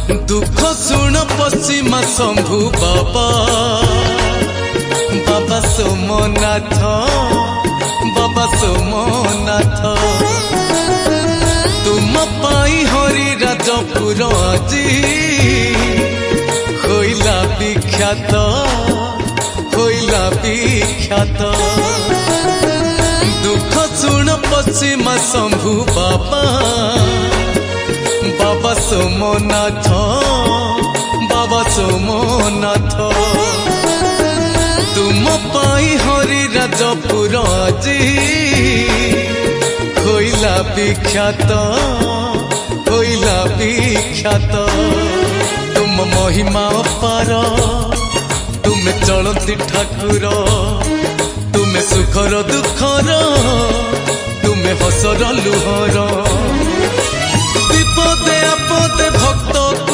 दुख शुण पश्चिमा शंभु बाबा बाबा सोमनाथ बाबा सोमनाथ तुम पाई हरि राजपुर আজি होइला विख्यात दुख शुण पश्चिमा शंभु बाबा बाबा सोमनाथ बाबा सोमनाथ तुम पाई हरि राजपुर আজি होइला विख्यात तुम महिमा अपार तुम चलती ठाकुर तुम सुखर दुखर तुम हसर लुहर विपदे आपदे